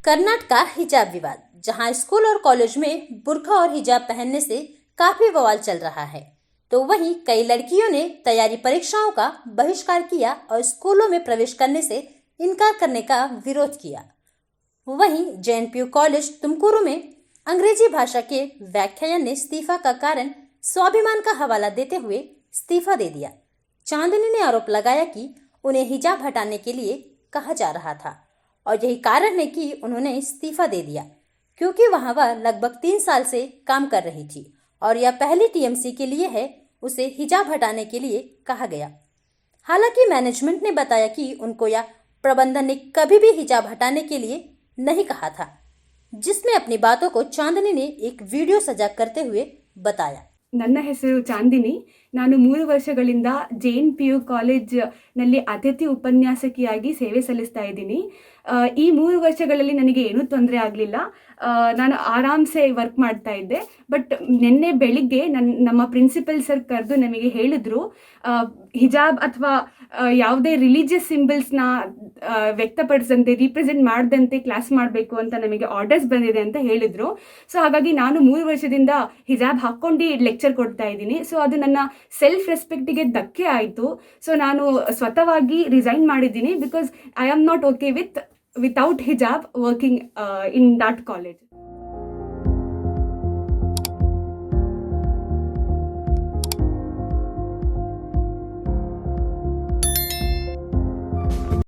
कर्नाटक का हिजाब विवाद, जहां स्कूल और कॉलेज में बुर्का और हिजाब पहनने से काफी बवाल चल रहा है, तो वहीं कई लड़कियों ने तैयारी परीक्षाओं का बहिष्कार किया और स्कूलों में प्रवेश करने से इनकार करने का विरोध किया। वहीं जेएनपीयू कॉलेज तुमकुरू में अंग्रेजी भाषा के व्याख्यान ने इस्तीफा का कारण स्वाभिमान का हवाला देते हुए इस्तीफा दे दिया। चांदनी ने आरोप लगाया कि उन्हें हिजाब हटाने के लिए कहा जा रहा था और यही कारण है कि उन्होंने इस्तीफा दे दिया, क्योंकि वहां वह लगभग 3 साल से काम कर रही थी और यह पहली टीएमसी के लिए है उसे हिजाब हटाने के लिए कहा गया। हालांकि मैनेजमेंट ने बताया कि उनको या प्रबंधन ने कभी भी हिजाब हटाने के लिए नहीं कहा था, जिसमें अपनी बातों को चांदनी ने एक वीडियो सजा करते हुए बताया। ನನ್ನ ಹೆಸರು ಚಾಂದಿನಿ. ನಾನು 3 ವರ್ಷಗಳಿಂದ JNPU ಕಾಲೇಜ್ನಲ್ಲಿ ಅತಿಥಿ ಉಪನ್ಯಾಸಕಿಯಾಗಿ ಸೇವೆ ಸಲ್ಲಿಸ್ತಾ ಇದ್ದೀನಿ. ಈ 3 ವರ್ಷಗಳಲ್ಲಿ ನನಗೆ ಏನೂ ತೊಂದರೆ ಆಗಲಿಲ್ಲ. ನಾನು ಆರಾಮ್ಸೆ ವರ್ಕ್ ಮಾಡ್ತಾ ಇದ್ದೆ. ಬಟ್ ನಿನ್ನೆ ಬೆಳಿಗ್ಗೆ ನಮ್ಮ ಪ್ರಿನ್ಸಿಪಲ್ ಸರ್ ಕರೆದು ನಮಗೆ ಹೇಳಿದ್ರು, ಹಿಜಾಬ್ ಅಥವಾ ಯಾವುದೇ ರಿಲಿಜಿಯಸ್ ಸಿಂಬಲ್ಸ್ನ ವ್ಯಕ್ತಪಡಿಸದಂತೆ, ರೀಪ್ರೆಸೆಂಟ್ ಮಾಡದಂತೆ ಕ್ಲಾಸ್ ಮಾಡಬೇಕು ಅಂತ ನಮಗೆ ಆರ್ಡರ್ಸ್ ಬಂದಿದೆ ಅಂತ ಹೇಳಿದರು. ಸೊ ಹಾಗಾಗಿ ನಾನು 3 ವರ್ಷದಿಂದ ಹಿಜಾಬ್ ಹಾಕ್ಕೊಂಡು ಲೆಕ್ಚರ್ ಕೊಡ್ತಾ ಇದ್ದೀನಿ. ಸೊ ಅದು ನನ್ನ ಸೆಲ್ಫ್ ರೆಸ್ಪೆಕ್ಟಿಗೆ ಧಕ್ಕೆ ಆಯಿತು. ಸೊ ನಾನು ಸ್ವತಃವಾಗಿ ರಿಸೈನ್ ಮಾಡಿದ್ದೀನಿ, because I am not okay without ಹಿಜಾಬ್ ವರ್ಕಿಂಗ್ ಇನ್ ದಟ್ ಕಾಲೇಜ್.